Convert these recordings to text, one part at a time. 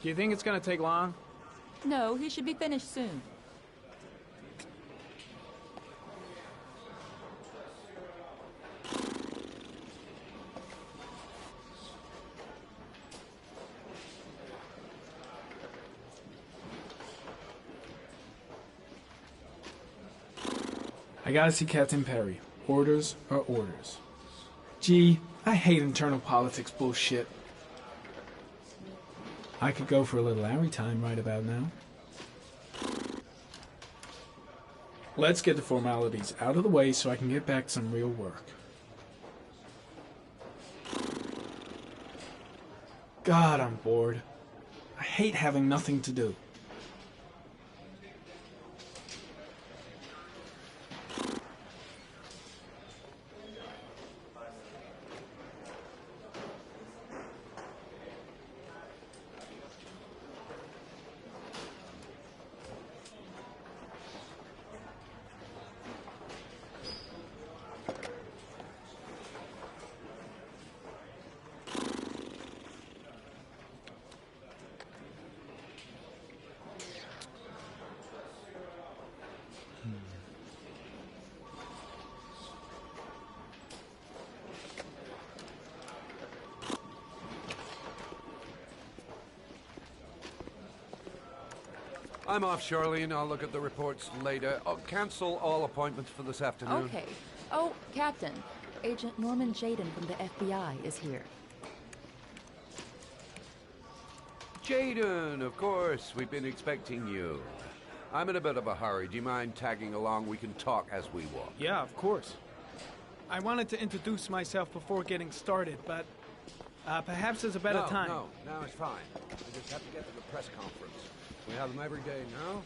Do you think it's gonna take long? No, he should be finished soon. I gotta see Captain Perry. Orders are orders. Gee, I hate internal politics bullshit. I could go for a little Larry time right about now. Let's get the formalities out of the way so I can get back to some real work. God, I'm bored. I hate having nothing to do. I'm off, Charlene. I'll look at the reports later. I'll cancel all appointments for this afternoon. Okay. Oh, Captain. Agent Norman Jaden from the FBI is here. Jaden, of course. We've been expecting you. I'm in a bit of a hurry. Do you mind tagging along? We can talk as we walk. Yeah, of course. I wanted to introduce myself before getting started, but perhaps there's a better time. No, it's fine. We just have to get to the press conference. We have them every day now.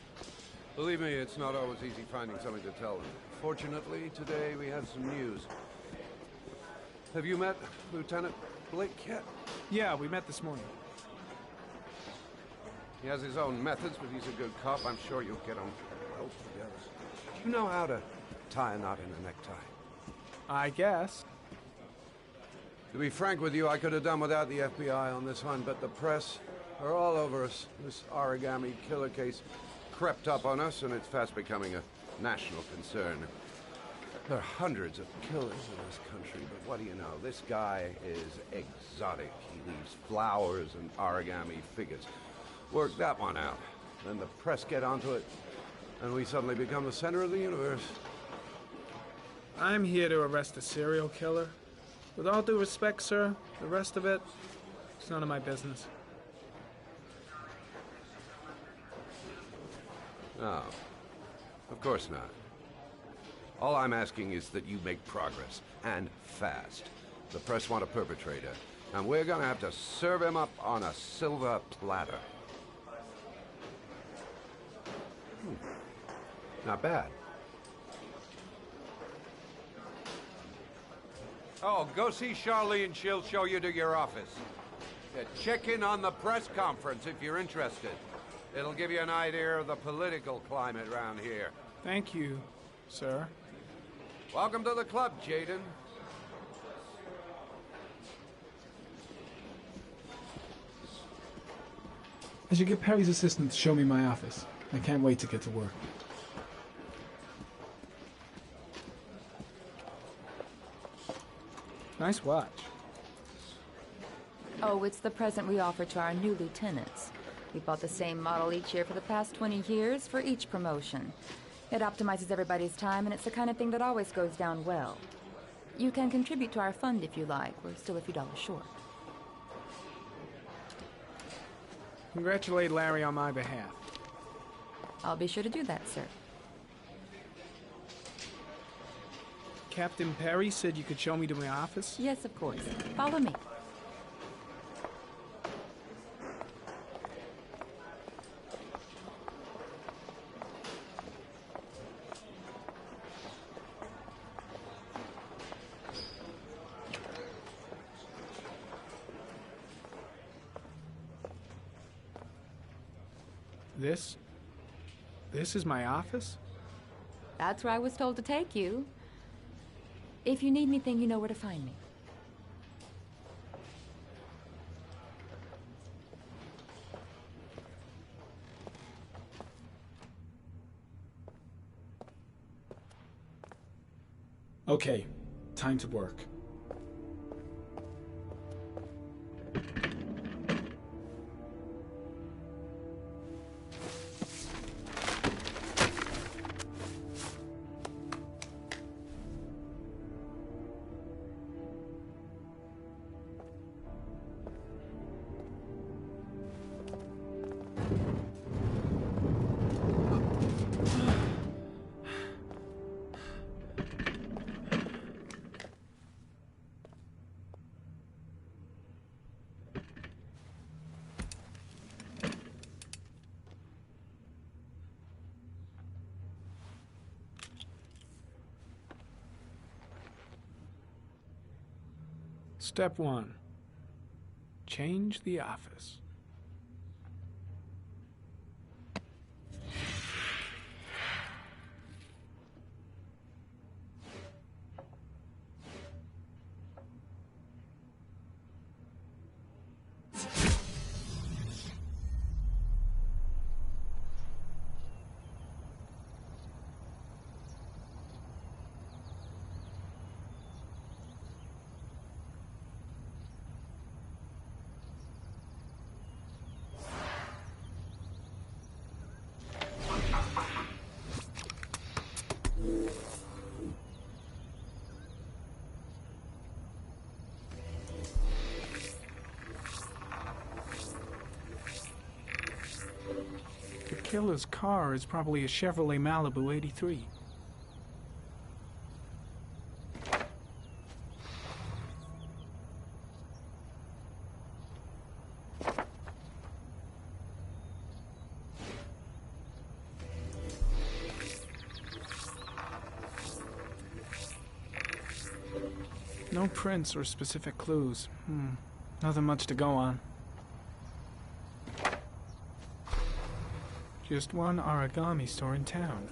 Believe me, it's not always easy finding something to tell them. Fortunately, today we have some news. Have you met Lieutenant Blake yet? Yeah, we met this morning. He has his own methods, but he's a good cop. I'm sure you'll get on well together. Do you know how to tie a knot in a necktie? I guess. To be frank with you, I could have done without the FBI on this one, but the press are all over us. This origami killer case crept up on us, and it's fast becoming a national concern. There are hundreds of killers in this country, but what do you know? This guy is exotic. He leaves flowers and origami figures. Work that one out. Then the press get onto it, and we suddenly become the center of the universe. I'm here to arrest a serial killer. With all due respect, sir, the rest of it, it's none of my business. No, of course not. All I'm asking is that you make progress, and fast. The press want a perpetrator, and we're gonna have to serve him up on a silver platter. Not bad. Oh, go see Charlene. She'll show you to your office. Yeah, check in on the press conference if you're interested. It'll give you an idea of the political climate around here. Thank you, sir. Welcome to the club, Jaden. I should get Perry's assistant to show me my office. I can't wait to get to work. Nice watch. Oh, it's the present we offer to our new lieutenants. We bought the same model each year for the past 20 years for each promotion. It optimizes everybody's time, and it's the kind of thing that always goes down well. You can contribute to our fund if you like. We're still a few dollars short. Congratulate Larry on my behalf. I'll be sure to do that, sir. Captain Perry said you could show me to my office? Yes, of course. Follow me. This is my office? That's where I was told to take you. If you need anything, you know where to find me. Okay, time to work. Step 1. Change the office. The killer's car is probably a Chevrolet Malibu 83. No prints or specific clues. Nothing much to go on. Just one origami store in town.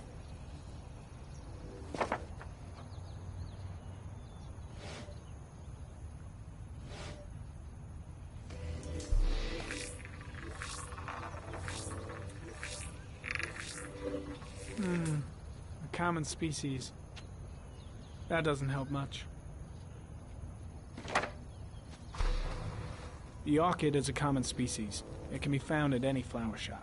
A common species. That doesn't help much. The orchid is a common species. It can be found at any flower shop.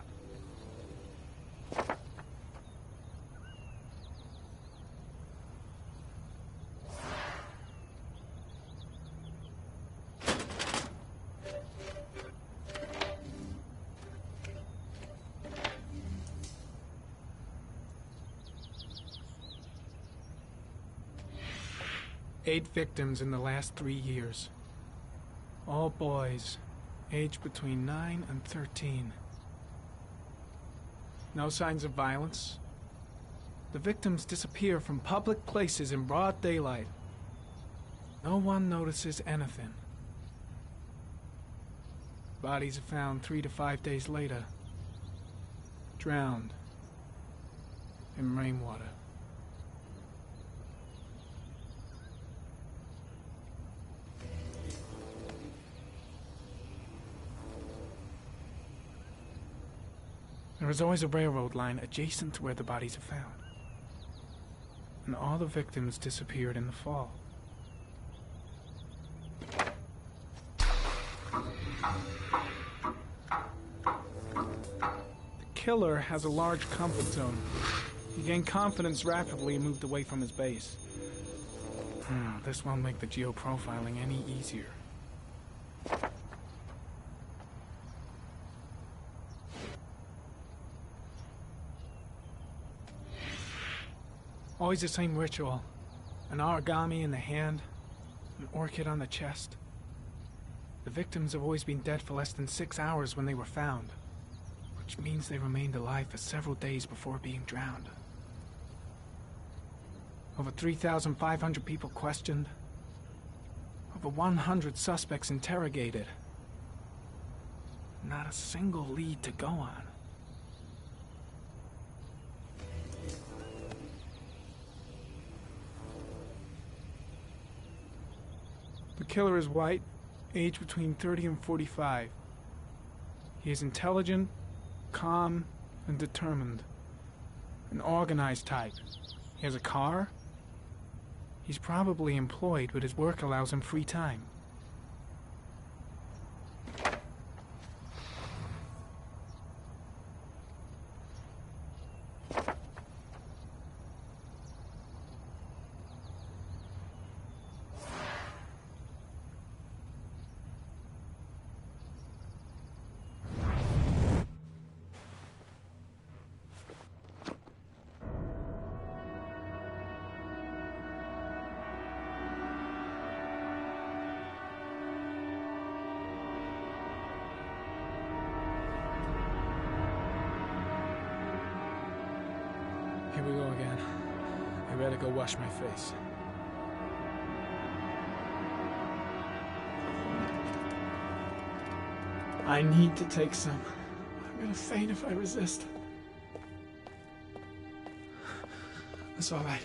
Eight victims in the last 3 years. All boys, aged between 9 and 13. No signs of violence. The victims disappear from public places in broad daylight. No one notices anything. Bodies are found 3 to 5 days later, drowned in rainwater. There is always a railroad line adjacent to where the bodies are found. And all the victims disappeared in the fall. The killer has a large comfort zone. He gained confidence rapidly and moved away from his base. This won't make the geoprofiling any easier. Always the same ritual. An origami in the hand, an orchid on the chest. The victims have always been dead for less than 6 hours when they were found, which means they remained alive for several days before being drowned. Over 3,500 people questioned. Over 100 suspects interrogated. Not a single lead to go on. The killer is white, aged between 30 and 45. He is intelligent, calm, and determined. An organized type. He has a car, He's probably employed, but his work allows him free time. Here we go again. I better go wash my face. I need to take some. I'm gonna faint if I resist. That's all right.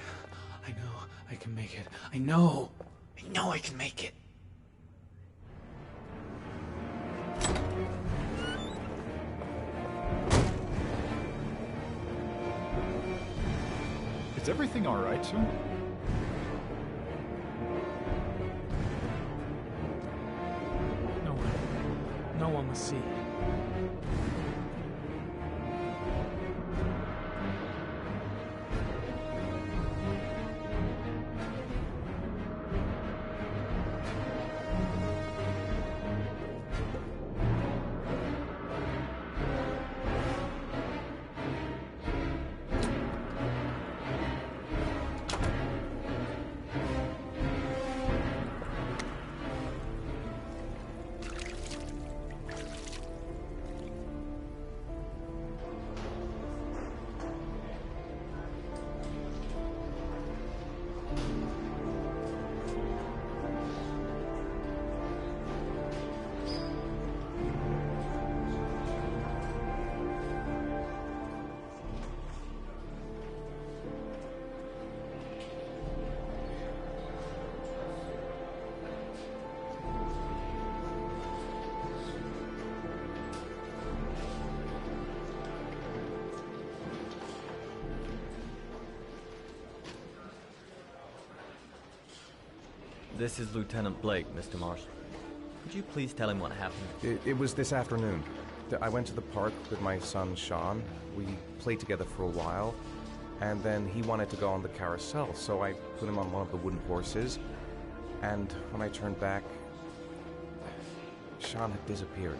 I know I can make it. I know I can make it. Is everything all right, sir? No one will see. This is Lieutenant Blake, Mr. Mars. Could you please tell him what happened? It was this afternoon. I went to the park with my son, Sean. We played together for a while, and then he wanted to go on the carousel, so I put him on one of the wooden horses, and when I turned back, Sean had disappeared.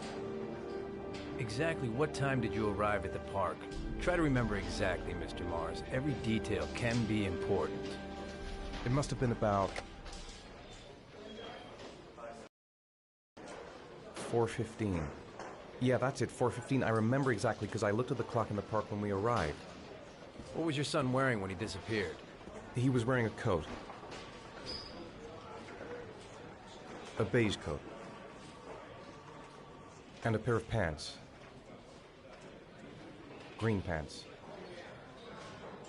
Exactly what time did you arrive at the park? Try to remember exactly, Mr. Mars. Every detail can be important. It must have been about 4:15. Yeah, that's it, 4:15. I remember exactly because I looked at the clock in the park when we arrived. What was your son wearing when he disappeared? He was wearing a coat. A beige coat. And a pair of pants. Green pants.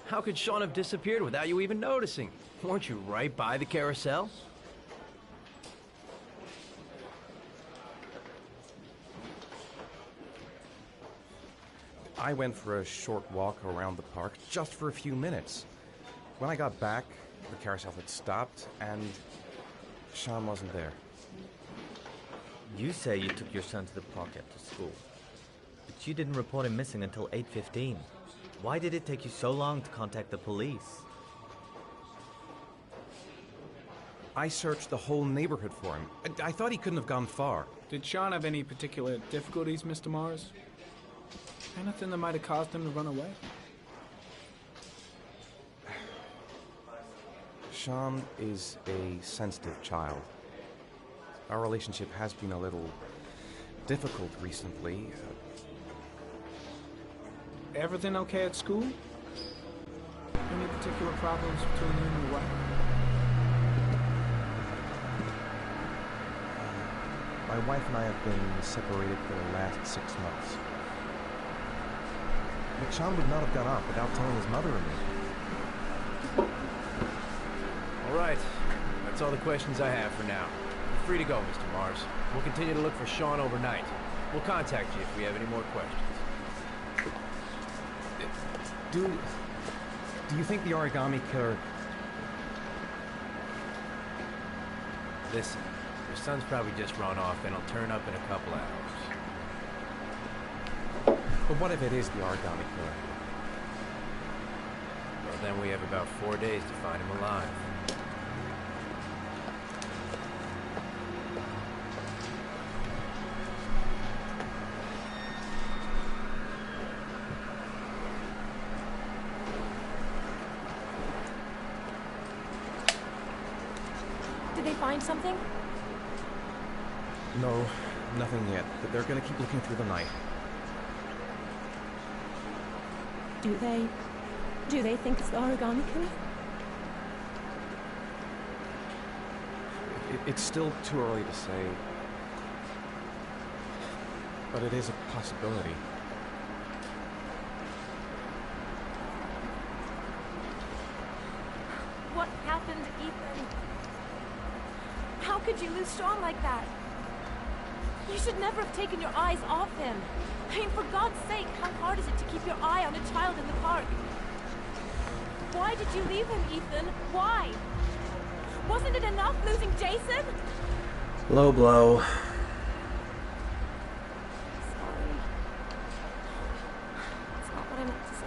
How could Sean have disappeared without you even noticing? Weren't you right by the carousel? I went for a short walk around the park, just for a few minutes. When I got back, the carousel had stopped, and Sean wasn't there. You say you took your son to the park after school, but you didn't report him missing until 8:15. Why did it take you so long to contact the police? I searched the whole neighborhood for him. I thought he couldn't have gone far. Did Sean have any particular difficulties, Mr. Mars? Anything that might have caused him to run away? Sean is a sensitive child. Our relationship has been a little difficult recently. Everything okay at school? Any particular problems between you and your wife? My wife and I have been separated for the last 6 months. But Sean would not have gone off without telling his mother and me. All right. That's all the questions I have for now. You're free to go, Mr. Mars. We'll continue to look for Sean overnight. We'll contact you if we have any more questions. Do you think the origami killer... Listen, your son's probably just run off and he'll turn up in a couple hours. But what if it is the origami killer? Well, then we have about 4 days to find him alive. Did they find something? No, nothing yet. But they're gonna keep looking through the night. Do they think it's the origami killer? It's still too early to say. But it is a possibility. What happened, Ethan? How could you lose Sean like that? You should never have taken your eyes off him. I mean, for God's sake, how hard is it to keep your eye on a child in the park? Why did you leave him, Ethan? Why? Wasn't it enough losing Jason? Low blow. Sorry. It's not what I meant to say.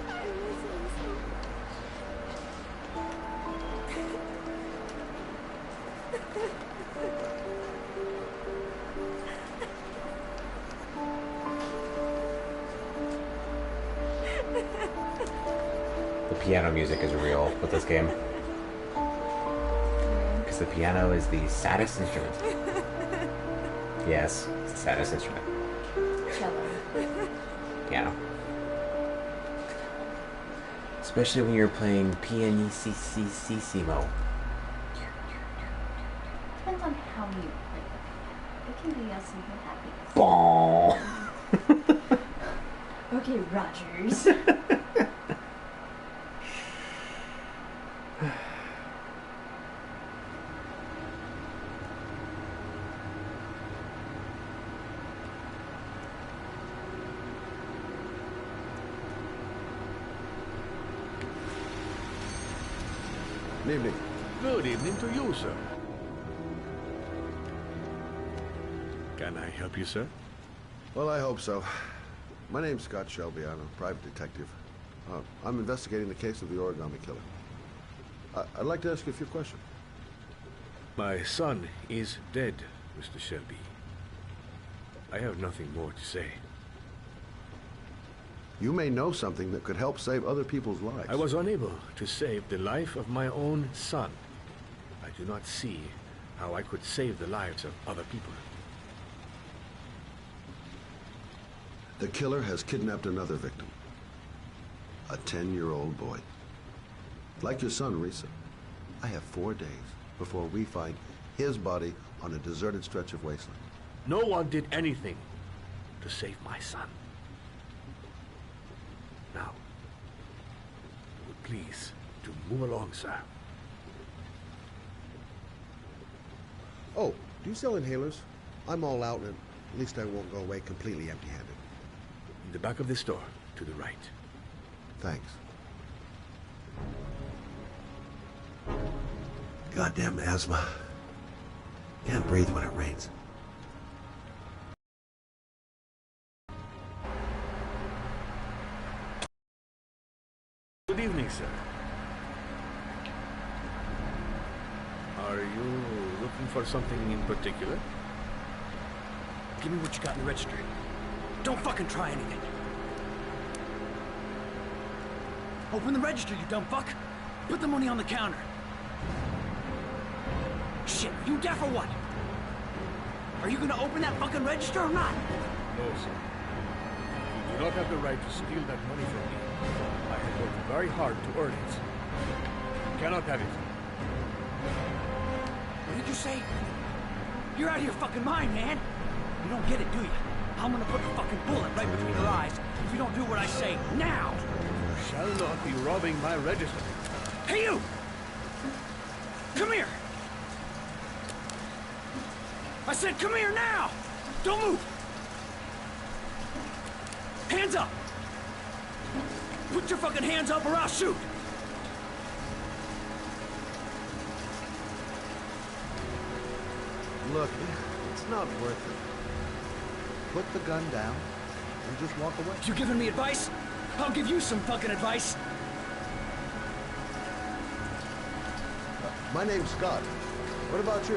I miss him so The piano music is real with this game. Because the piano is the saddest instrument. Yes, it's the saddest instrument. Cello. Piano. Especially when you're playing pianissimo. Depends on how you play it. It can be a simple happiness. Bong! Okay, Rogers. Good evening. Good evening to you, sir. Can I help you, sir? Well, I hope so. My name's Scott Shelby. I'm a private detective. I'm investigating the case of the origami killer. I'd like to ask you a few questions. My son is dead, Mr. Shelby. I have nothing more to say. You may know something that could help save other people's lives. I was unable to save the life of my own son. I do not see how I could save the lives of other people. The killer has kidnapped another victim. A 10-year-old boy. Like your son, Risa. I have 4 days before we find his body on a deserted stretch of wasteland. No one did anything to save my son. Now, please, to move along, sir. Oh, do you sell inhalers? I'm all out, and at least I won't go away completely empty-handed. In the back of the store, to the right. Thanks. Goddamn asthma. Can't breathe when it rains. Good evening, sir. Are you looking for something in particular? Give me what you got in the registry. Don't fucking try anything. Open the register, you dumb fuck. Put the money on the counter. Shit, you deaf or what? Are you gonna open that fucking register or not? No, sir. You do not have the right to steal that money from me. I have worked very hard to earn it. You cannot have it. What did you say? You're out of your fucking mind, man. You don't get it, do you? I'm gonna put a fucking bullet right between your eyes if you don't do what I say now. You shall not be robbing my register. Hey, you! Come here! I said come here now! Don't move! Hands up! Put your fucking hands up or I'll shoot! Look, it's not worth it. Put the gun down and just walk away. You giving me advice? I'll give you some fucking advice. My name's Scott. What about you?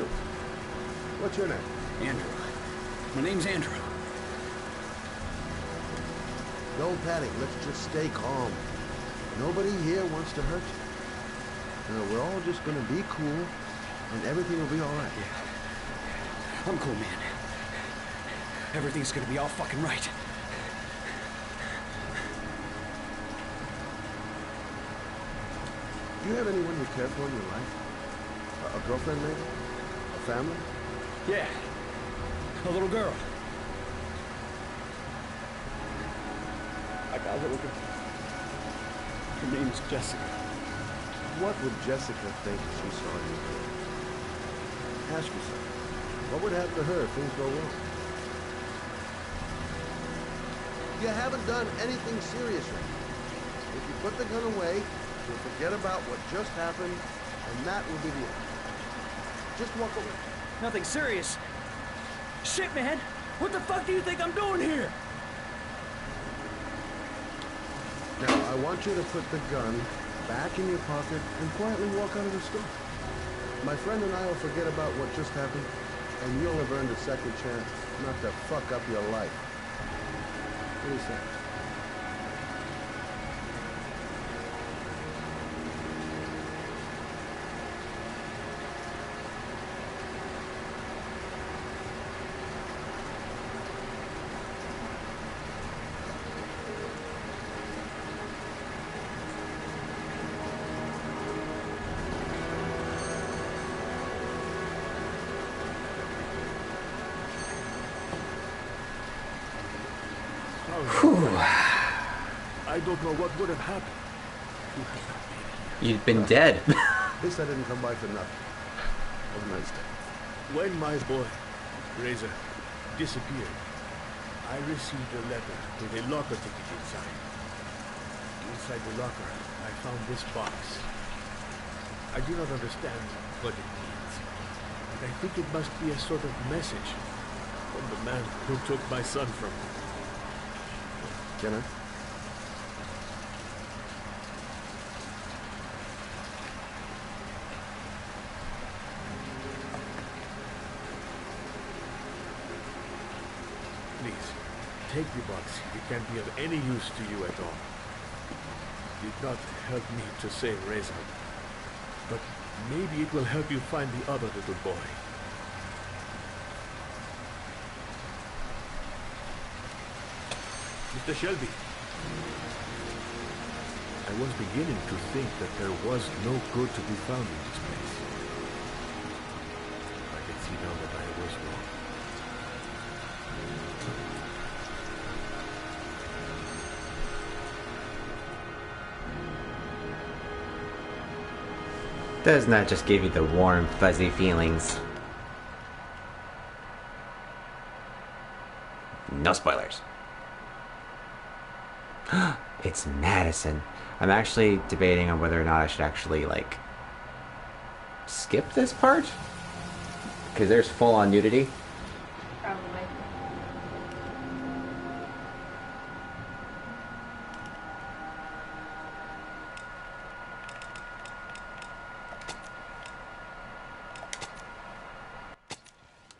What's your name? Andrew. My name's Andrew. Don't panic. Let's just stay calm. Nobody here wants to hurt you. We're all just gonna be cool, and everything will be all right. Yeah. I'm cool, man. Everything's gonna be all fucking right. Do you have anyone you care for in your life? A girlfriend, maybe? A family? Yeah. A little girl. I got a little girl. Her name's Jessica. What would Jessica think if she saw you? Ask yourself, what would happen to her if things go wrong? You haven't done anything serious yet. If you put the gun away, you'll forget about what just happened, and that will be the end. Just walk away. Nothing serious. Shit, man! What the fuck do you think I'm doing here? Now, I want you to put the gun back in your pocket and quietly walk out of the store. My friend and I will forget about what just happened, and you'll have earned a second chance not to fuck up your life. What do you say? I don't know what would have happened. You'd been dead. This I didn't come by for nothing. Have a nice day. When my boy, Razor, disappeared, I received a letter with a locker ticket inside. Inside the locker, I found this box. I do not understand what it means, but I think it must be a sort of message from the man who took my son from me. Can I? Please, take the box. It can be of any use to you at all. It did not help me to save Reza, but maybe it will help you find the other little boy. Mr. Shelby, I was beginning to think that there was no good to be found in this place. I can see now that I was wrong. Doesn't that just give you the warm, fuzzy feelings? No spoilers. It's Madison. I'm actually debating on whether or not I should actually, like, skip this part? Because there's full-on nudity. Probably.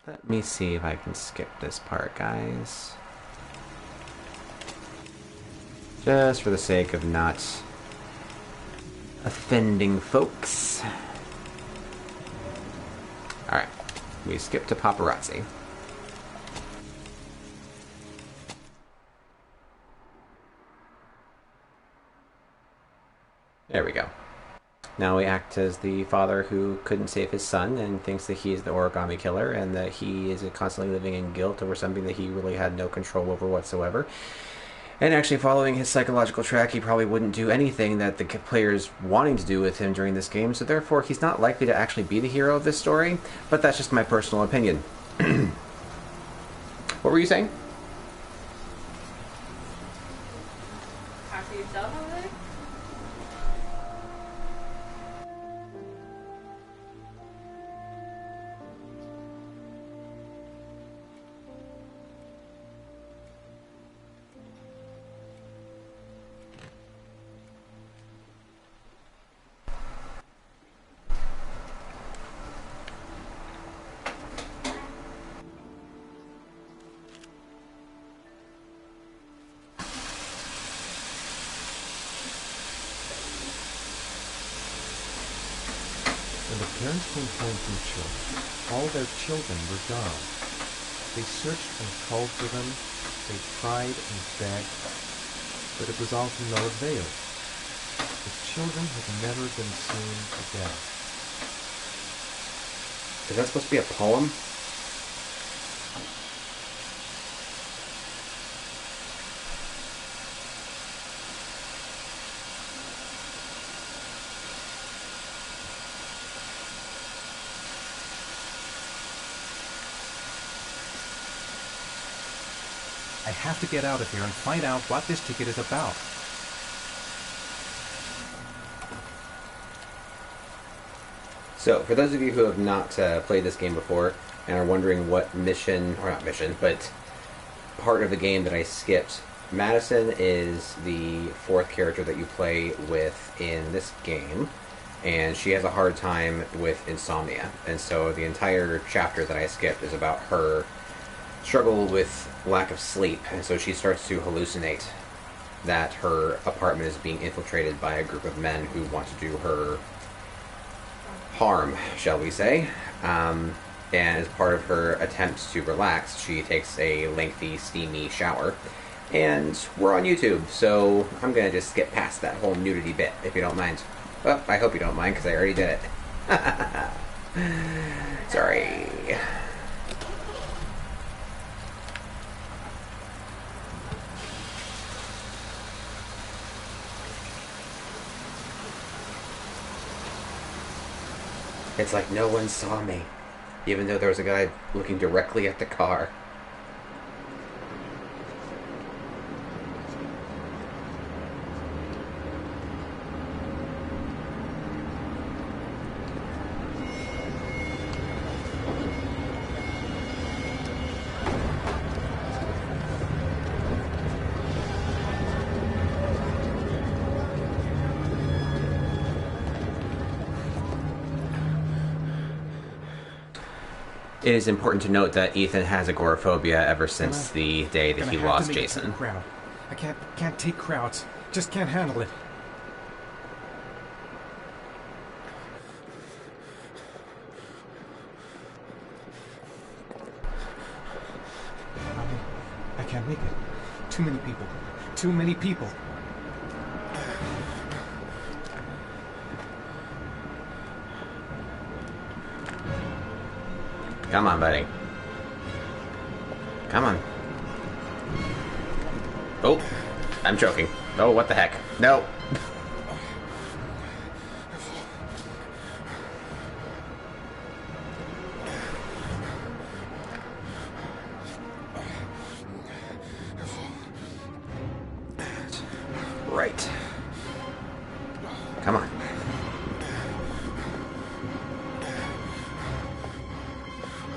Let me see if I can skip this part, guys. Just for the sake of not offending folks. Alright, we skip to paparazzi. There we go. Now we act as the father who couldn't save his son and thinks that he is the origami killer and that he is constantly living in guilt over something that he really had no control over whatsoever. And actually following his psychological track, he probably wouldn't do anything that the player's wanting to do with him during this game, so therefore he's not likely to actually be the hero of this story, but that's just my personal opinion. What were you saying? Talk to yourself over there? parents came home from church. All their children were gone. They searched and called for them. They cried and begged, but it was all to no avail. The children have never been seen again. Is that supposed to be a poem? I have to get out of here and find out what this ticket is about. So, for those of you who have not played this game before and are wondering what mission, or not mission, but part of the game that I skipped, Madison is the fourth character that you play with in this game, and she has a hard time with insomnia. And so the entire chapter that I skipped is about her struggle with lack of sleep, and so she starts to hallucinate that her apartment is being infiltrated by a group of men who want to do her harm, shall we say. And as part of her attempt to relax, she takes a lengthy, steamy shower. And we're on YouTube, so I'm gonna just skip past that whole nudity bit, if you don't mind. Well, I hope you don't mind, because I already did it. Sorry. It's like no one saw me, even though there was a guy looking directly at the car. It is important to note that Ethan has agoraphobia ever since the day that he lost Jason. I can't take crowds. Just can't handle it. I can't make it. Too many people. Too many people. Come on, buddy. Come on. Oh, I'm choking. Oh, what the heck? No. Right. Come on.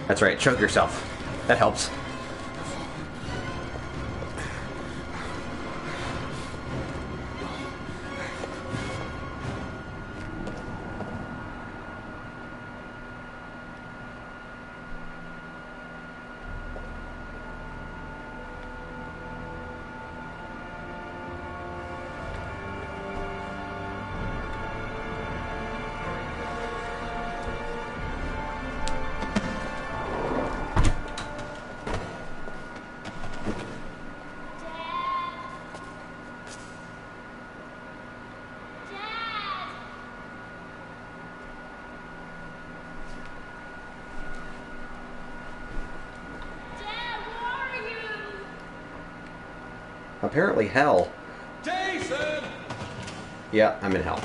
That's right, choke yourself. That helps. Apparently hell. Jason! Yeah, I'm in hell.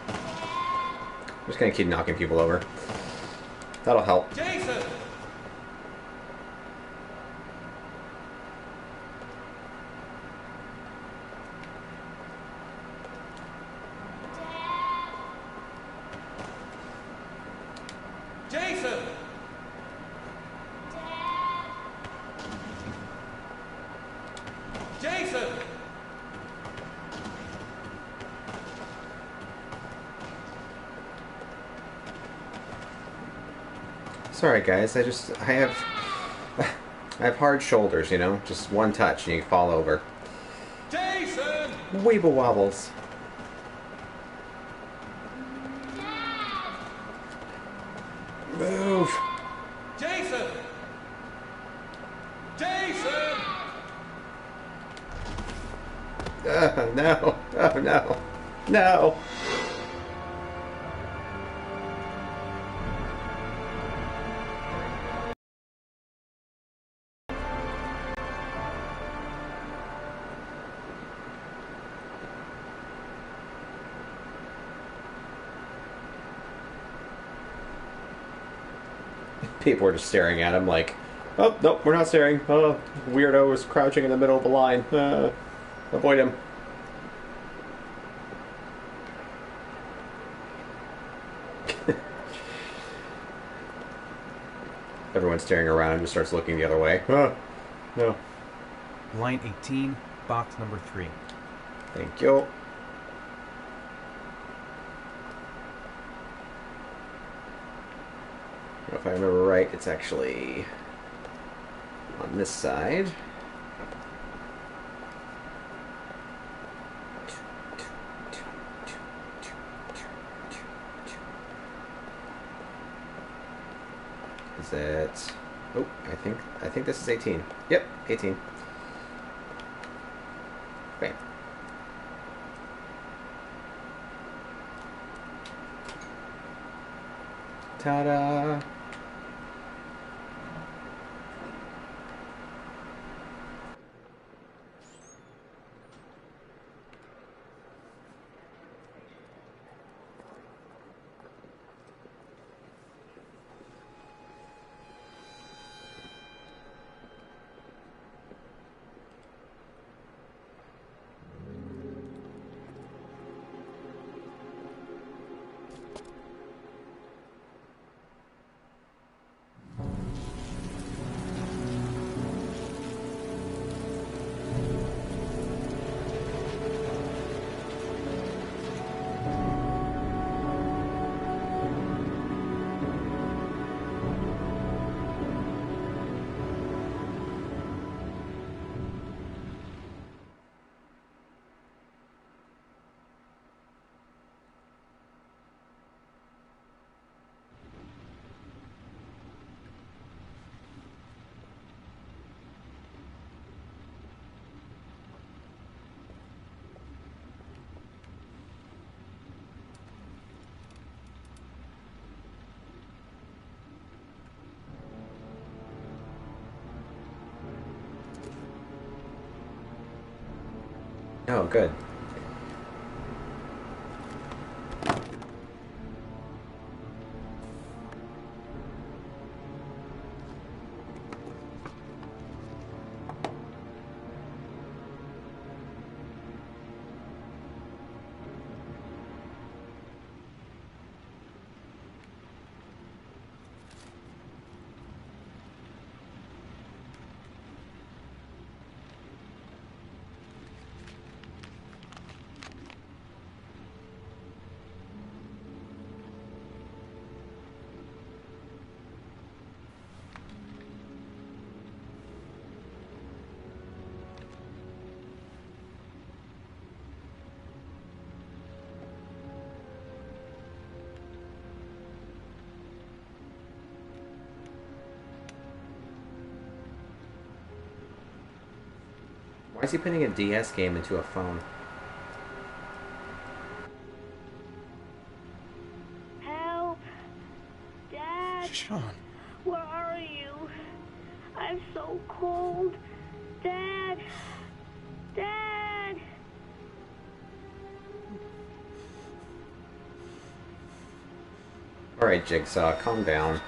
I'm just gonna keep knocking people over. That'll help. Jason! Jason! Jason! Sorry guys, I have hard shoulders, you know? Just one touch and you fall over. Jason! Weeble wobbles. No. Oh, no. No. People were just staring at him like, oh, nope, we're not staring. Oh, weirdo is crouching in the middle of the line. Avoid him. Everyone's staring around and just starts looking the other way. No. Line 18, box number 3. Thank you. If I remember right, it's actually on this side. Is it? Oh, I think this is 18. Yep, 18. Okay. Ta-da! Oh, good. Why is he putting a DS game into a phone? Help! Dad! Sean. Where are you? I'm so cold. Dad! Dad! Alright, Jigsaw, calm down.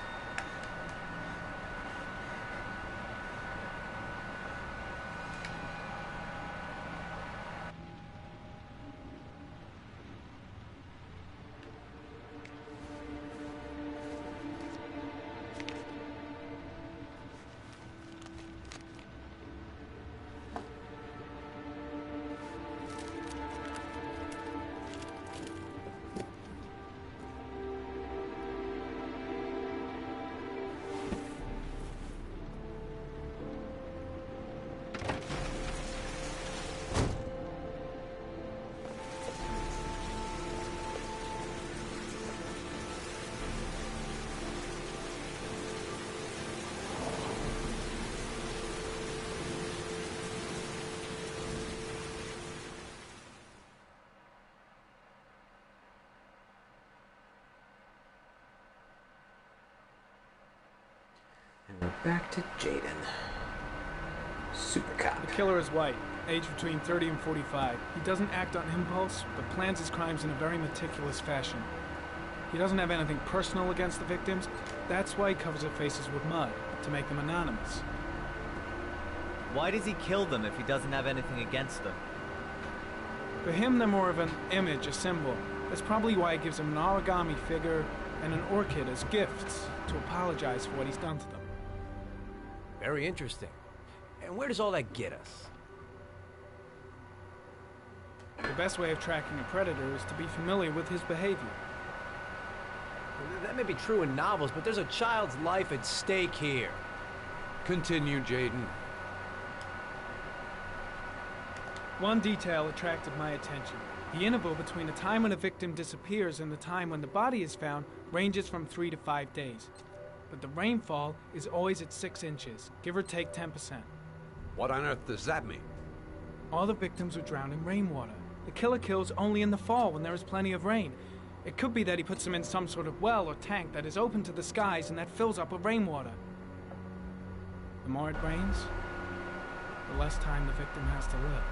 back to Jaden. Super cop. The killer is white, aged between 30 and 45. He doesn't act on impulse, but plans his crimes in a very meticulous fashion. He doesn't have anything personal against the victims. That's why he covers their faces with mud, to make them anonymous. Why does he kill them if he doesn't have anything against them? For him, they're more of an image, a symbol. That's probably why he gives them an origami figure and an orchid as gifts to apologize for what he's done to them. Very interesting. And where does all that get us? The best way of tracking a predator is to be familiar with his behavior. That may be true in novels, but there's a child's life at stake here. Continue, Jaden. One detail attracted my attention. The interval between the time when a victim disappears and the time when the body is found ranges from 3 to 5 days. But the rainfall is always at 6 inches, give or take 10%. What on earth does that mean? All the victims were drowned in rainwater. The killer kills only in the fall when there is plenty of rain. It could be that he puts them in some sort of well or tank that is open to the skies and that fills up with rainwater. The more it rains, the less time the victim has to live.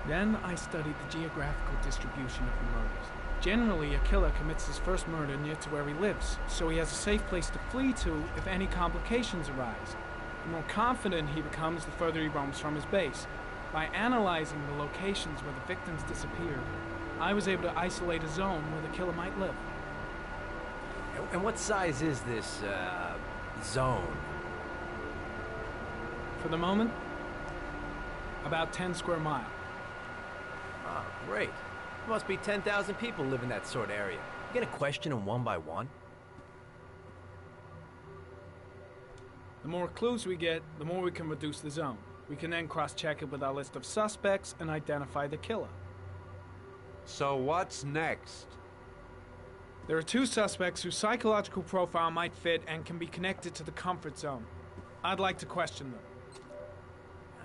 Then I studied the geographical distribution of the murders. Generally, a killer commits his first murder near to where he lives, so he has a safe place to flee to if any complications arise. The more confident he becomes, the further he roams from his base. By analyzing the locations where the victims disappeared, I was able to isolate a zone where the killer might live. And what size is this, zone? For the moment, about 10 square miles. Ah, great. There must be 10,000 people live in that sort of area. You gonna question them one by one? The more clues we get, the more we can reduce the zone. We can then cross-check it with our list of suspects and identify the killer. So what's next? There are 2 suspects whose psychological profile might fit and can be connected to the comfort zone. I'd like to question them.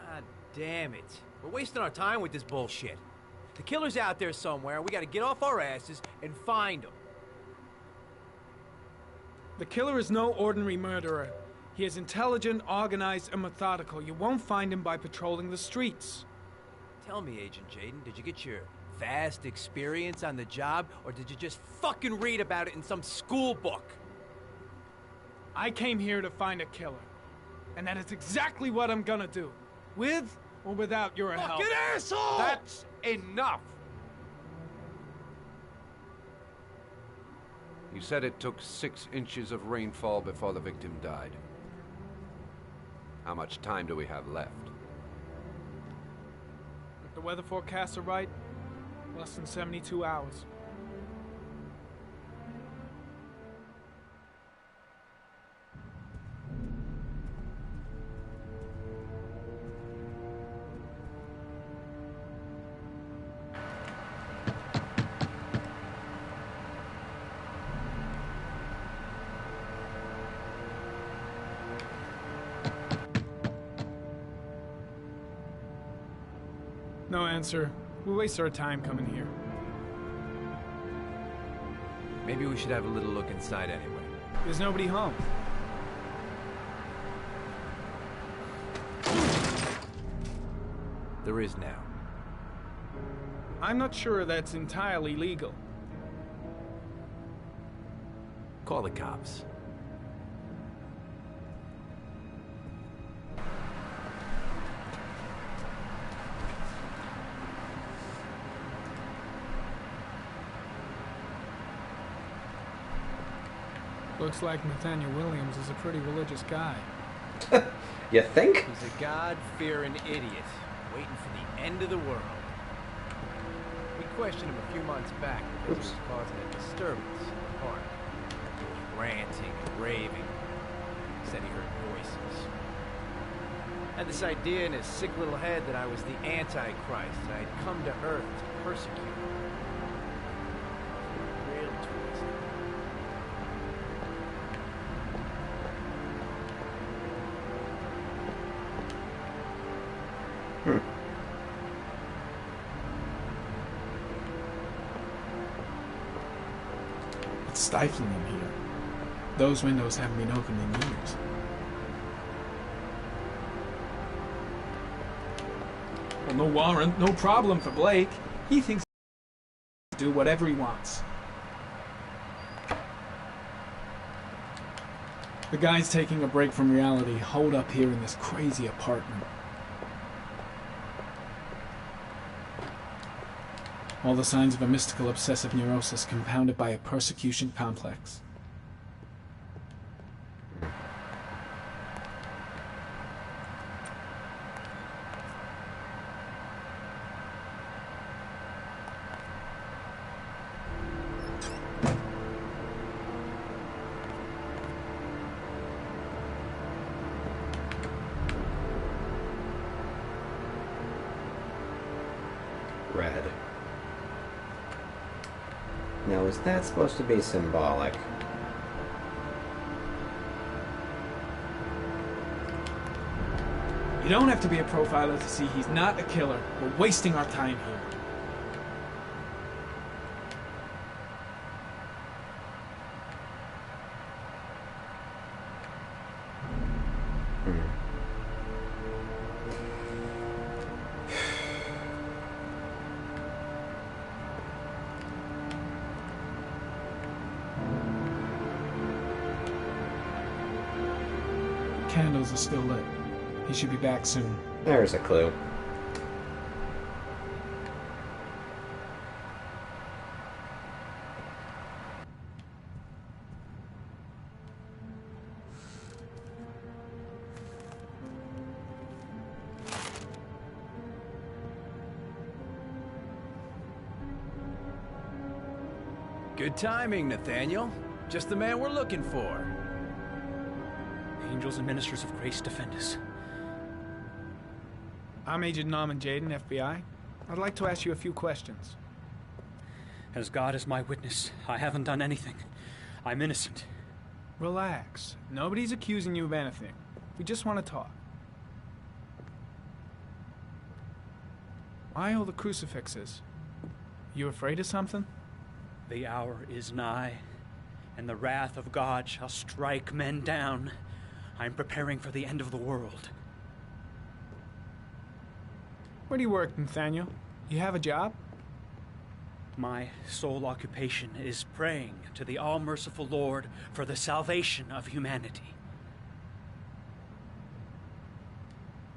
God damn it. We're wasting our time with this bullshit. The killer's out there somewhere. We gotta get off our asses and find him. The killer is no ordinary murderer. He is intelligent, organized, and methodical. You won't find him by patrolling the streets. Tell me, Agent Jaden, did you get your vast experience on the job, or did you just fucking read about it in some school book? I came here to find a killer. And that is exactly what I'm gonna do. With or without your help. Fucking asshole! That's enough! You said it took 6 inches of rainfall before the victim died. How much time do we have left? If the weather forecasts are right, less than 72 hours. No answer. We waste our time coming here. Maybe we should have a little look inside anyway. There's nobody home. There is now. I'm not sure that's entirely legal. Call the cops. Looks like Nathaniel Williams is a pretty religious guy. You think? He's a God-fearing idiot, waiting for the end of the world. We questioned him a few months back because he was causing a disturbance in the park. He was ranting and raving. He said he heard voices. Had this idea in his sick little head that I was the Antichrist and I'd come to Earth to persecute him. Real twisted. It's stifling in here. those windows haven't been opened in years. Well, no warrant, no problem for Blake. He thinks he can do whatever he wants. The guy's taking a break from reality, holed up here in this crazy apartment. All the signs of a mystical obsessive neurosis compounded by a persecution complex. Red. Now, is that supposed to be symbolic? You don't have to be a profiler to see he's not a killer. We're wasting our time here. Candles are still lit. He should be back soon. There's a clue. Good timing, Nathaniel. Just the man we're looking for. Angels and ministers of grace defend us. I'm Agent Norman Jaden, FBI. I'd like to ask you a few questions. As God is my witness, I haven't done anything. I'm innocent. Relax. Nobody's accusing you of anything. We just want to talk. Why all the crucifixes? You afraid of something? The hour is nigh, and the wrath of God shall strike men down. I'm preparing for the end of the world. Where do you work, Nathaniel? You have a job? My sole occupation is praying to the all-merciful Lord for the salvation of humanity.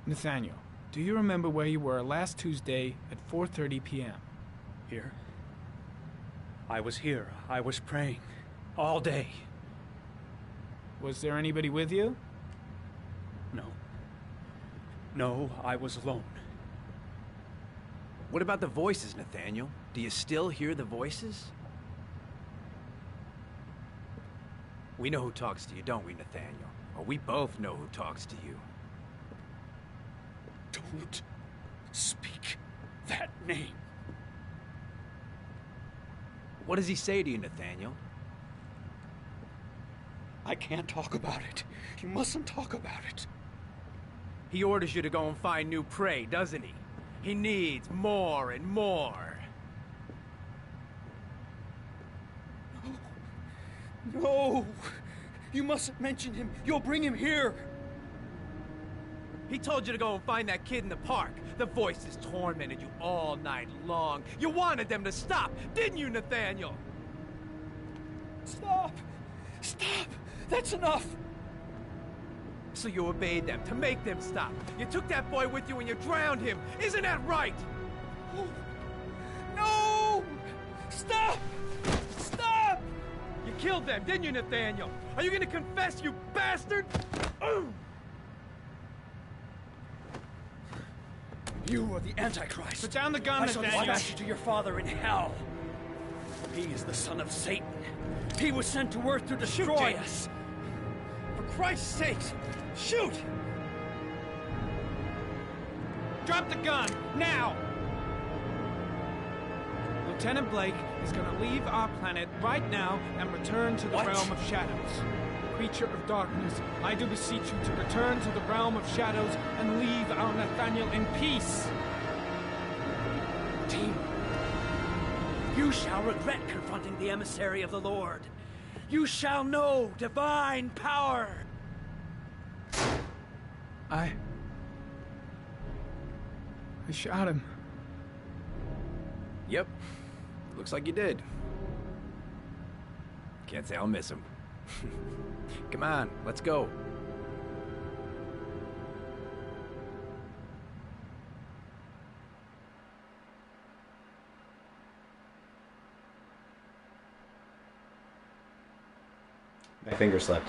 Nathaniel, do you remember where you were last Tuesday at 4:30 p.m.? Here? I was here. I was praying. All day. Was there anybody with you? No. No, I was alone. What about the voices, Nathaniel? Do you still hear the voices? We know who talks to you, don't we, Nathaniel? Or we both know who talks to you. Don't speak that name. What does he say to you, Nathaniel? I can't talk about it. You mustn't talk about it. He orders you to go and find new prey, doesn't he? He needs more and more. No! You mustn't mention him. You'll bring him here. He told you to go and find that kid in the park. The voices tormented you all night long. You wanted them to stop, didn't you, Nathaniel? Stop! Stop! That's enough! So you obeyed them to make them stop. You took that boy with you and you drowned him. Isn't that right? Oh. No! Stop! Stop! You killed them, didn't you, Nathaniel? Are you gonna confess, you bastard? You are the Antichrist. Put down the gun, I shall Nathaniel. dispatch you to your father in hell. He is the son of Satan. He was sent to earth to destroy us. For Christ's sake, shoot! Drop the gun, now! Lieutenant Blake is gonna leave our planet right now and return to the realm of shadows. Creature of darkness, I do beseech you to return to the realm of shadows and leave our Nathaniel in peace. Team, you shall regret confronting the emissary of the Lord. You shall know divine power! I shot him. Yep. Looks like you did. Can't say I'll miss him. Come on, let's go. My finger slipped.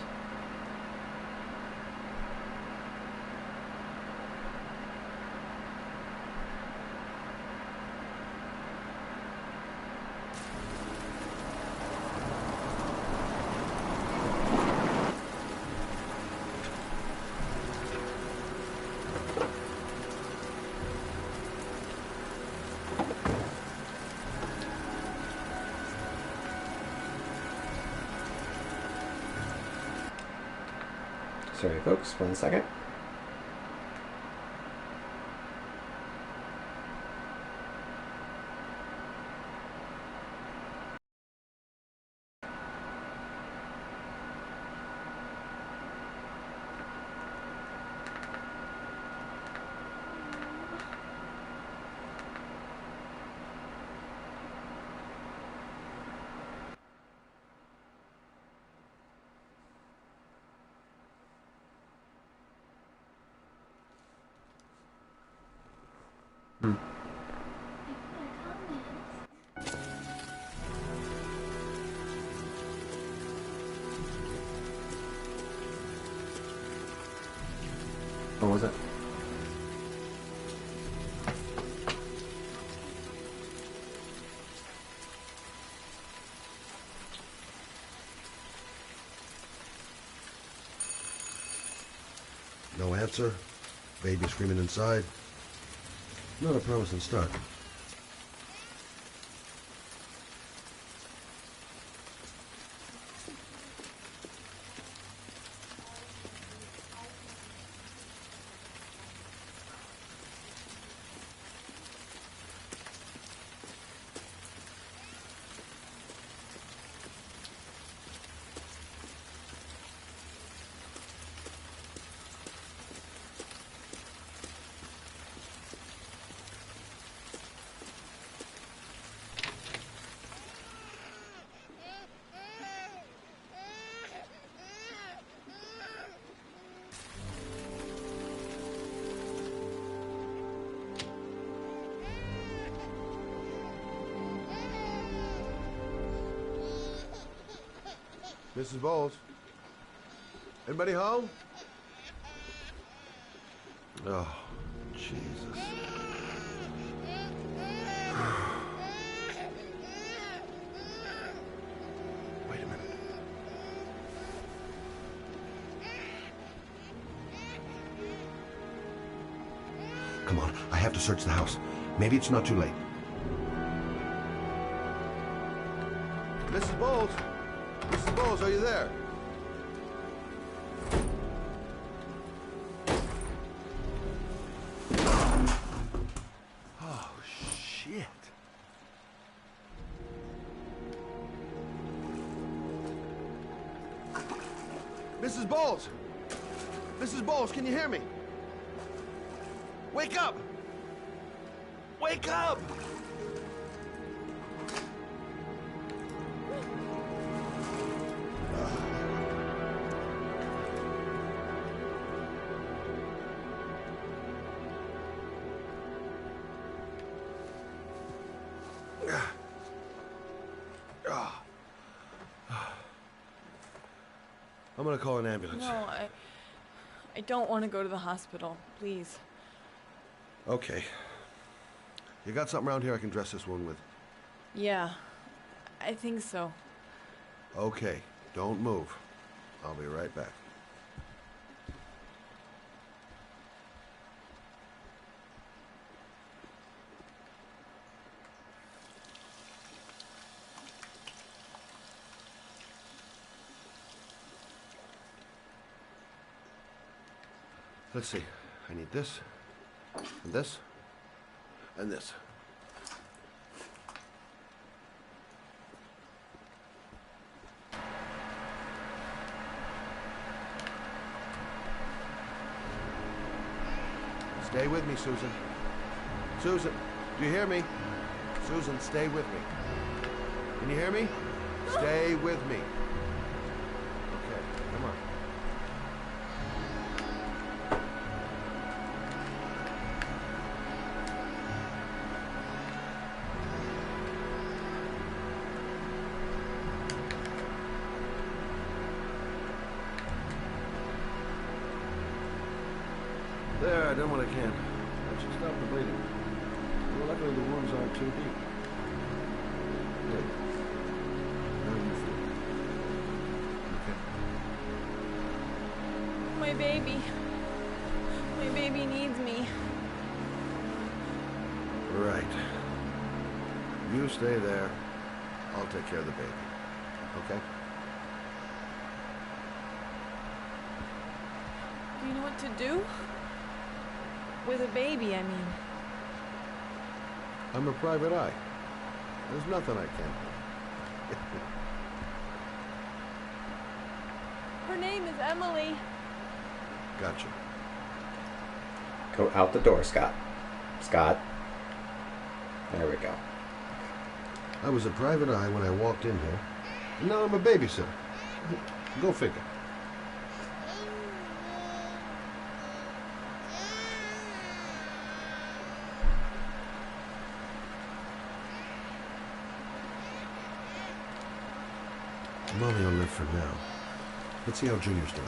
Sorry, folks, 1 second. What was it? No answer. Baby screaming inside. Not a promising start. Mrs. Bowles? Anybody home? Oh, Jesus. Wait a minute. Come on, I have to search the house. Maybe it's not too late. Mrs. Bowles? Mrs. Bowles, are you there? Oh, shit. Mrs. Bowles! Mrs. Bowles, can you hear me? Wake up! Wake up! I'm gonna call an ambulance. No, I don't want to go to the hospital. Please. Okay. You got something around here I can dress this wound with? Yeah, I think so. Okay, don't move. I'll be right back. Let's see. I need this, and this, and this. Stay with me, Susan. Susan, do you hear me? Susan, stay with me. Can you hear me? Stay with me. Okay, come on. There, I done what I can. That should stop the bleeding. Well, luckily the wounds aren't too deep. Good. How do you feel? Okay. My baby. My baby needs me. Right. You stay there. I'll take care of the baby. Okay? Do you know what to do? With a baby, I mean. I'm a private eye. There's nothing I can't do. Her name is Emily. Gotcha. Go out the door, Scott. Scott. There we go. I was a private eye when I walked in here. And now I'm a babysitter. Go figure. Mommy will live for now. Let's see how Junior's doing.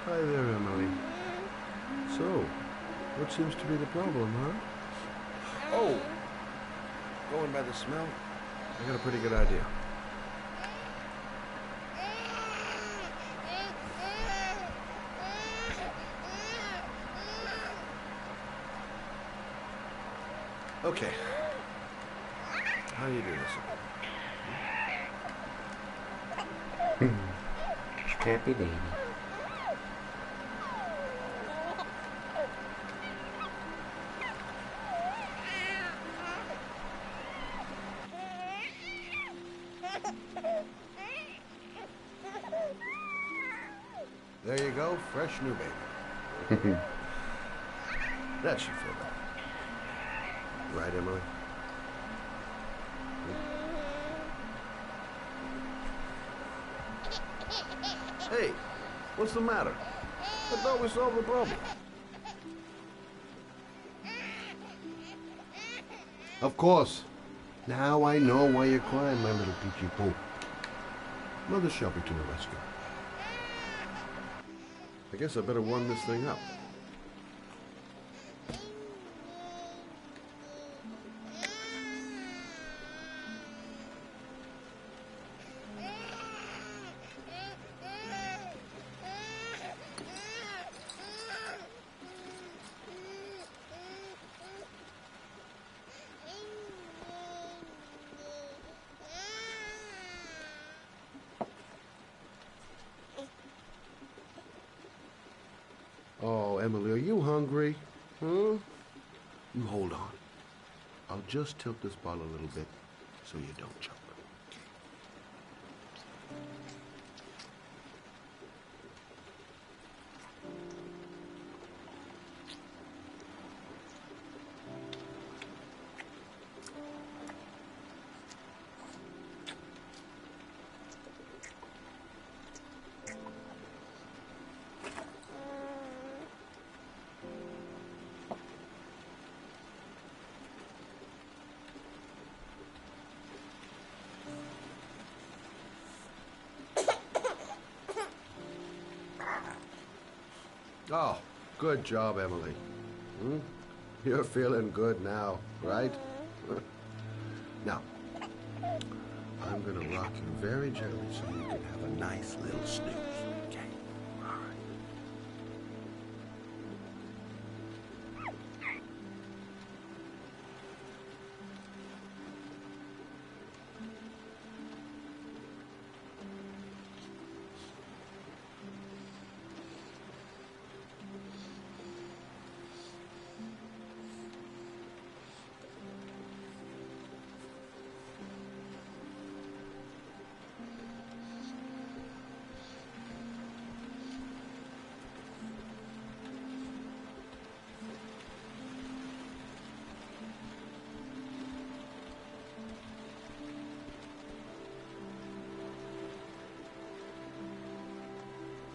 Hi there, Emily. So, what seems to be the problem, huh? Oh! Going by the smell, I got a pretty good idea. Okay. How do you do this? Happy baby. There you go, fresh new baby. That should feel better. Right, Emily? Hey, what's the matter? I thought we solved the problem. Of course. Now I know why you're crying, my little peachy poo. Mother shall be to the rescue. I guess I better warm this thing up. Oh, Emily, are you hungry? Huh? You hold on. I'll just tilt this bottle a little bit so you don't choke. Oh, good job, Emily. Hmm? You're feeling good now, right? Now, I'm gonna rock you very gently so you can have a nice little snooze, okay? All right.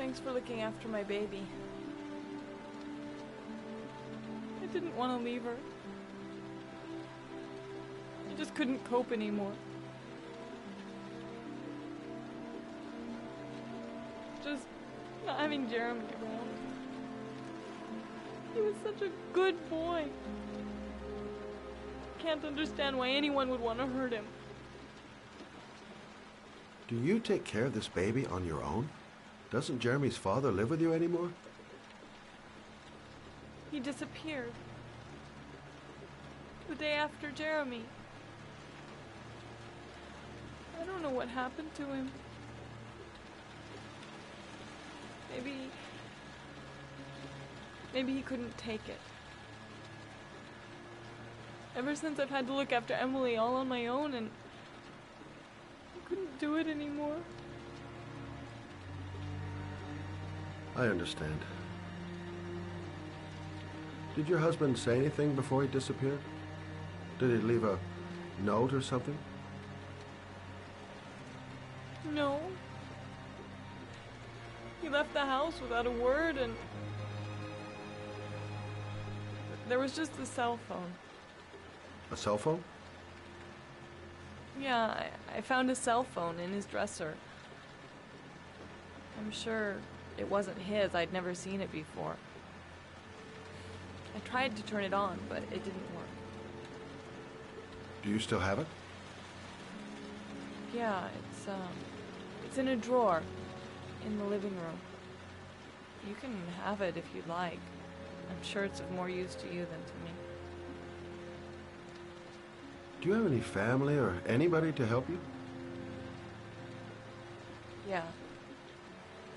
Thanks for looking after my baby. I didn't want to leave her. I just couldn't cope anymore. Just not having Jeremy around. He was such a good boy. Can't understand why anyone would want to hurt him. Do you take care of this baby on your own? Doesn't Jeremy's father live with you anymore? He disappeared. The day after Jeremy. I don't know what happened to him. Maybe he couldn't take it. Ever since I've had to look after Emily all on my own, and I couldn't do it anymore. I understand. Did your husband say anything before he disappeared? Did he leave a note or something? No. He left the house without a word, and there was just the cell phone. A cell phone? Yeah, I found a cell phone in his dresser. I'm sure it wasn't his. I'd never seen it before. I tried to turn it on, but it didn't work. Do you still have it? Yeah, it's in a drawer in the living room. You can have it if you'd like. I'm sure it's of more use to you than to me. Do you have any family or anybody to help you? Yeah.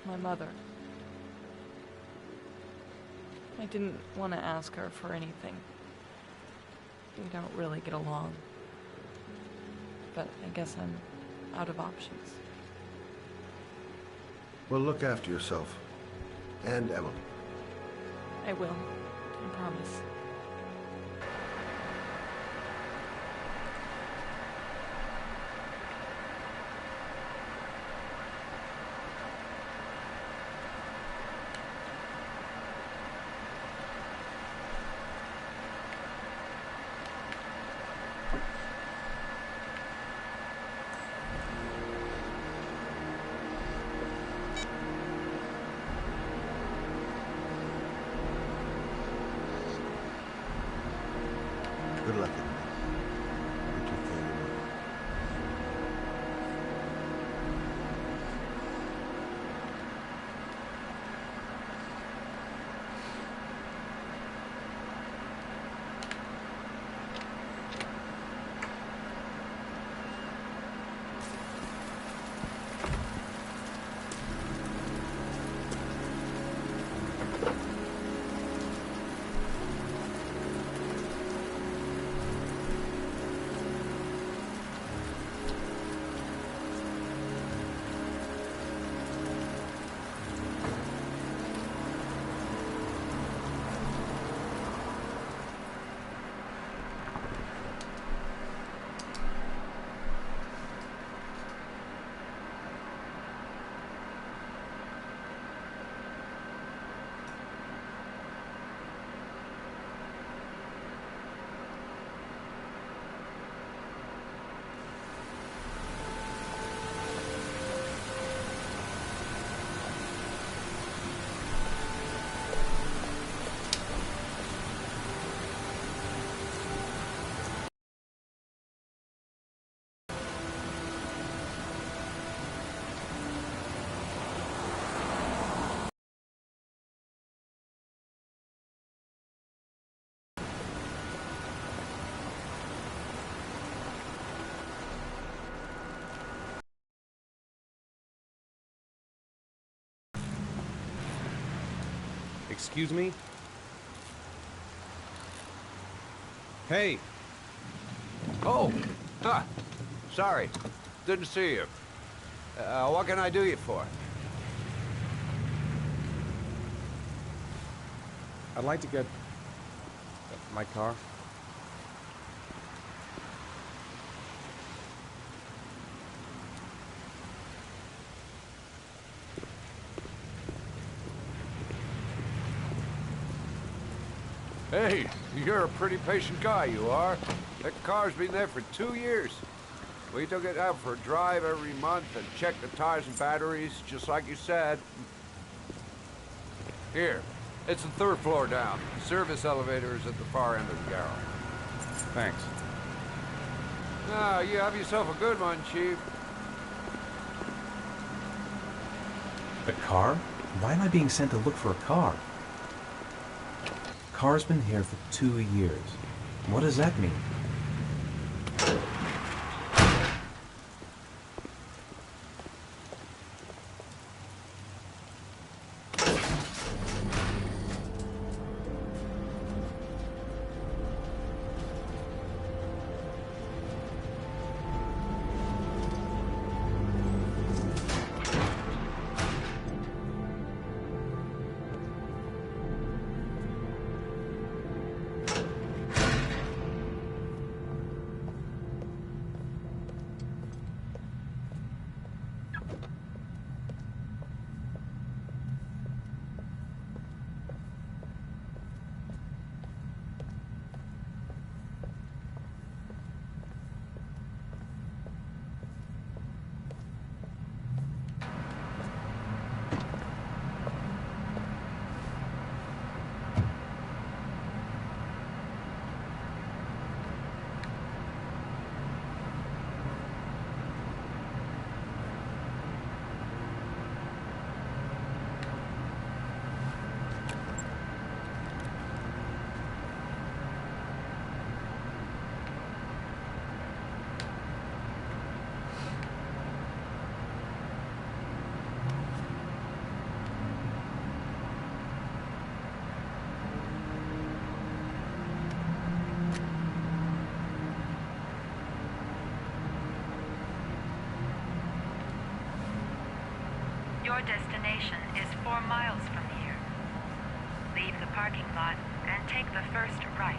My mother. I didn't want to ask her for anything. We don't really get along. But I guess I'm out of options. Well, look after yourself. And Emily. I will. I promise. Good luck, Emily. You take care of your mother. Excuse me? Hey! Oh! Huh. Sorry. Didn't see you. What can I do you for? I'd like to get my car. Hey, you're a pretty patient guy, you are. That car's been there for 2 years. We took it out for a drive every month and checked the tires and batteries, just like you said. Here, it's the 3rd floor down. The service elevator is at the far end of the garage. Thanks. Ah, you have yourself a good one, Chief. A car? Why am I being sent to look for a car? Car's been here for 2 years. What does that mean? Your destination is 4 miles from here. Leave the parking lot and take the first right.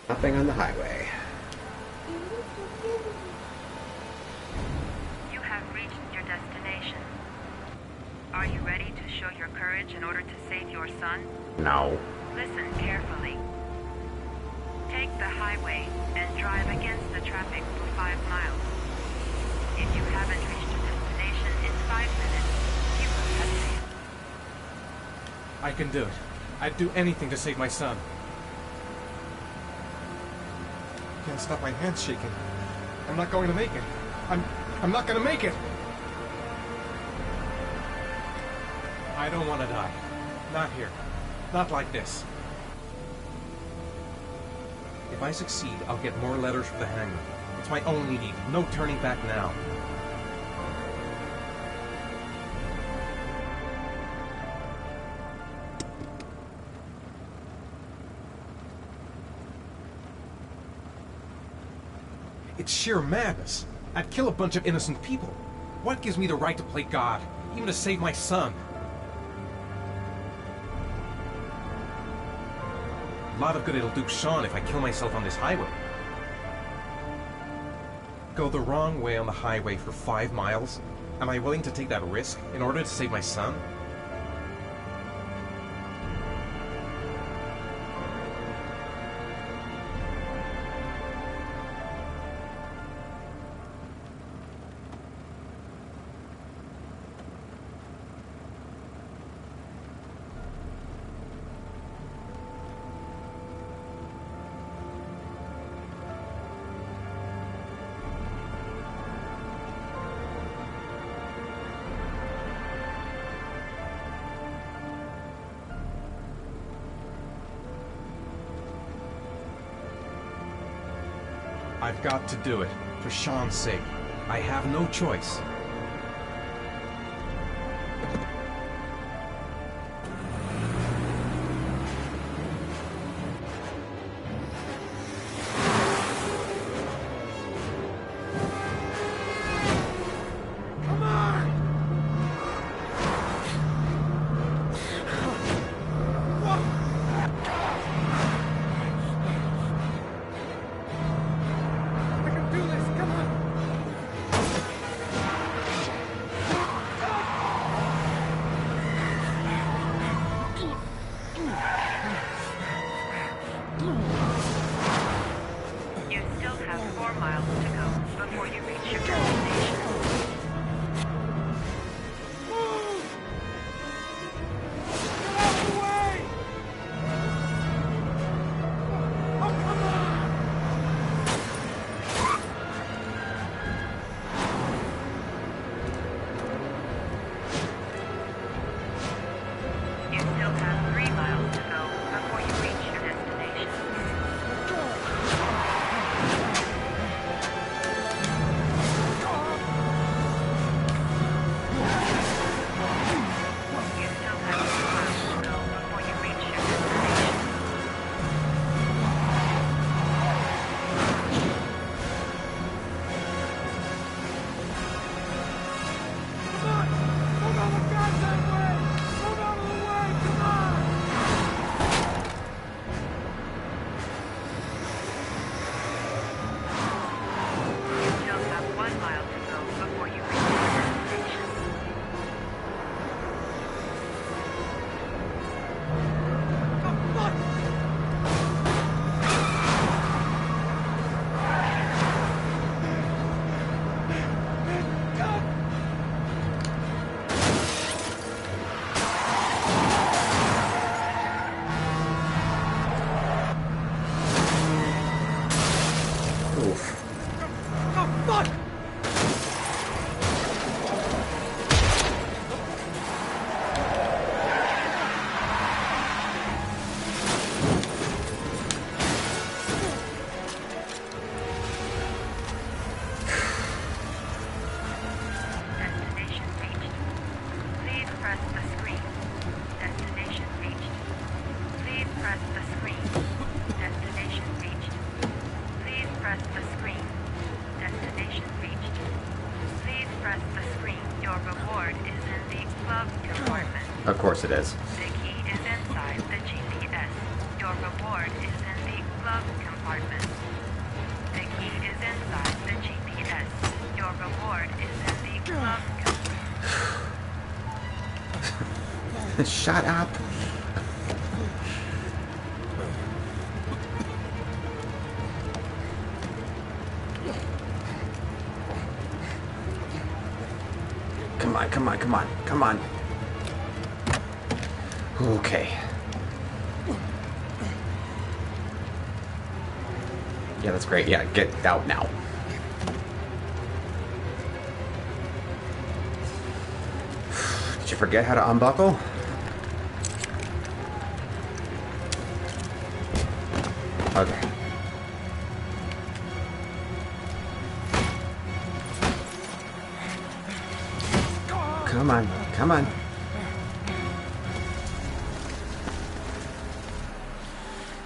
Stopping on the highway. You have reached your destination. Are you ready to show your courage in order to save your son? No. Listen carefully. Take the highway and drive against the traffic for 5 miles. If you haven't reached your destination in 5 minutes, you will have failed. I can do it. I'd do anything to save my son. Can't stop my hands shaking. I'm not going to make it. I'm not going to make it. I don't want to die. Not here. Not like this. If I succeed, I'll get more letters from the hangman. It's my only need. No turning back now. It's sheer madness. I'd kill a bunch of innocent people. What gives me the right to play God, even to save my son? A lot of good it'll do Sean if I kill myself on this highway. Go the wrong way on the highway for 5 miles? Am I willing to take that risk in order to save my son? I've got to do it. For Sean's sake. I have no choice. Of course it is. The key is inside the GPS. Your reward is in the glove compartment. The key is inside the GPS. Your reward is in the glove compartment. Shut up. Come on, come on, come on, come on. Okay. Yeah, that's great. Yeah, get out now. Did you forget how to unbuckle? Okay. Come on, come on.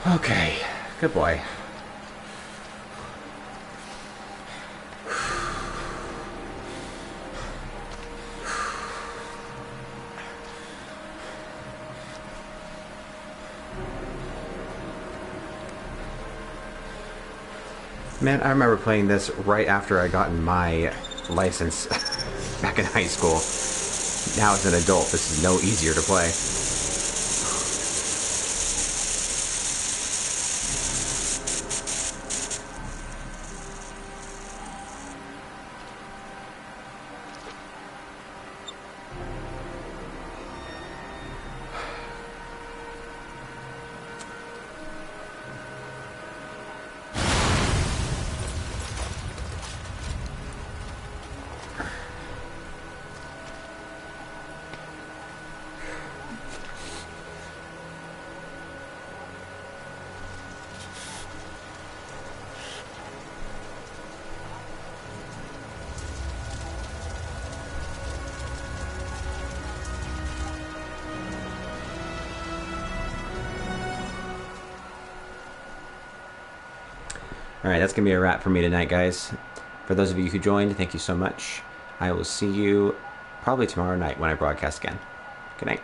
Okay, good boy. Man, I remember playing this right after I gotten my license back in high school. Now as an adult, this is no easier to play. Alright, that's going to be a wrap for me tonight, guys. For those of you who joined, thank you so much. I will see you probably tomorrow night when I broadcast again. Good night.